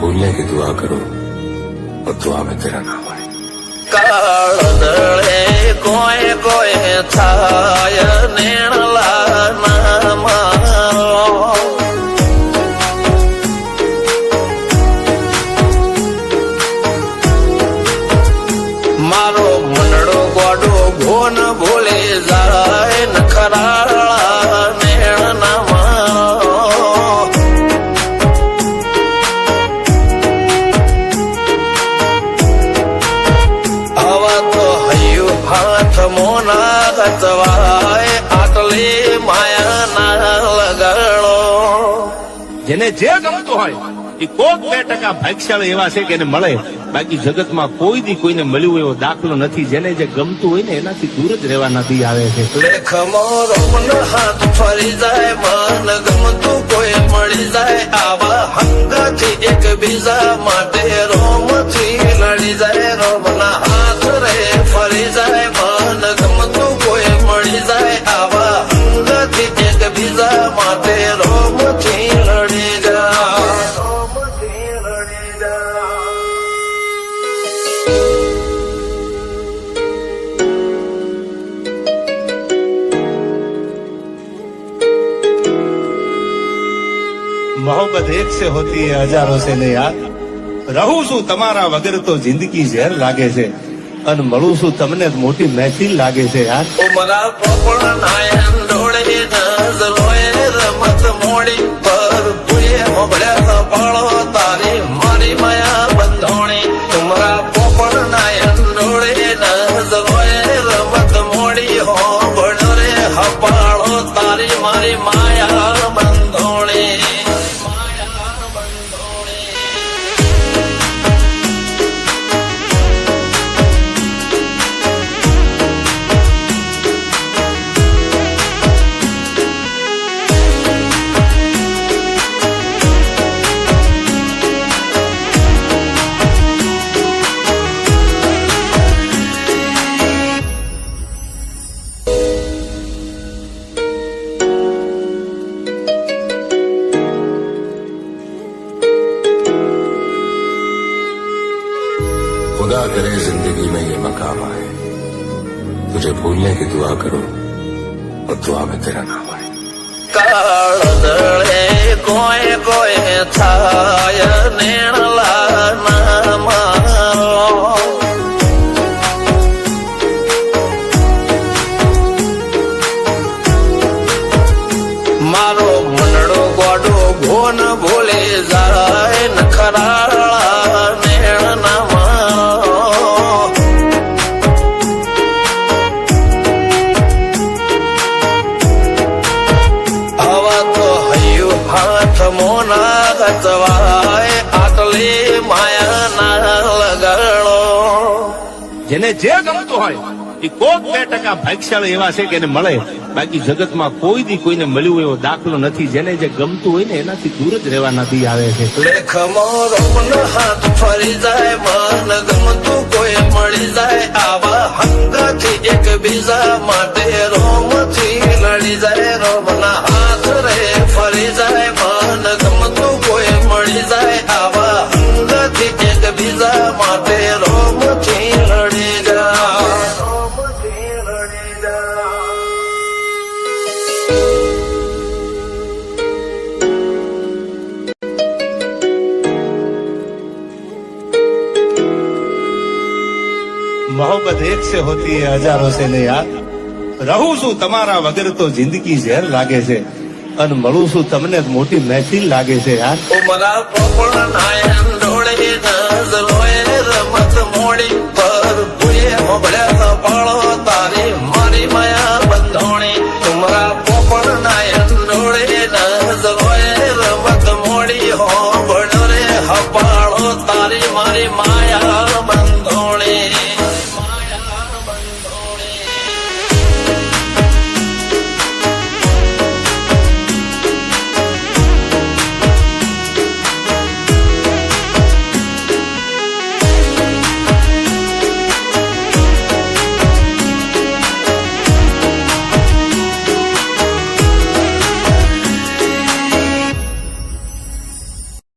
भूलने की दुआ करो और दुआ में तेरा नाम आए। काळदळे कोय कोय थाय नेणला नाम मारो मनडो गोडो भोन भूले जाय नखराळा नेण नाम हाथ मोना गतवाय आटले माया ना लगाड़ो। જેને જે ગમતું હોય એ કોક 2% ભાગ્યશાળી એવા છે કે એને મળે, બાકી જગતમાં કોઈ દી કોઈને મળ્યું એવો દાખલો નથી. જેને જે ગમતું હોય ને એનાથી દૂર જ રહેવાના દી આવે છે. લેખ મોરો મન હાથ ફરી જાય, મન ગમતું કોઈ મળી જાય, આવા હંગાથી એક બીજા માટે રોમથી લડી જાય. રોમના હાથ રે ફરી જાય, મન ગમતું કોઈ મળી જાય, આવા હંગાથી એક બીજા માટે રોમથી લડી જાય. मोहब्बत एक से होती है हजारों से ने यार. રહું છું તમારા વગર તો જિંદગી ઝેર લાગે છે, અને મળું છું તમને મોટી મહેફિલ લાગે છે યાર. ઉમરા પોપળ નાયન ડોળે નજરોએ રમત મોડી પર પૂએ મોબળ્યા પાળો તારી મારી માયા બંધોણી. ઉમરા પોપળ નાયન ડોળે નજરોએ રમત મોડી હો બળ રે હપાળો તારી મારી માયા બંધોણી. खुदा करे जिंदगी में ये मकाम आए, तुझे भूलने की दुआ करो और दुआ में तेरा नाम आए. काळदळे कोय कोय थाय नेणला नाम मारो मनडो गोडो भोन भूले जाय नखराळा नेण नाम हाथ मोना गतवाय आटले माया ना लगाड़ो. જેને જે ગમતું હોય એ કોક 2% ભાગ્યશાળી એવા છે કે એને મળે, બાકી જગતમાં કોઈ દી કોઈને મળ્યું એવો દાખલો નથી. જેને જે ગમતું હોય ને એનાથી દૂર જ રહેવાના દી આવે છે. લેખ મોરો મન હાથ ફરી જાય, મન ગમતું કોઈ મળી જાય, આવા હંગાથી એક બીજા માટે રોમથી લડી જાય. રોમના હાથ રે ફરી જાય, મન ગમતું કોઈ મળી જાય, આવા હંગાથી એક બીજા માટે રોમથી લડી જાય. मोहब्बत एक से होती है हजारों से ने यार. રહું છું તમારા વગર તો જિંદગી ઝેર લાગે છે, અને મળું છું તમને મોટી મહેફિલ લાગે છે યાર. ઉમરા પોપળ નાયન ડોળે નજરોએ રમત મોડી પર પૂએ મોબળ્યા પાળો તારી મારી માયા બંધોણી. ઉમરા પોપળ નાયન ડોળે નજરોએ રમત મોડી હો બળ રે હપાળો તારી મારી માયા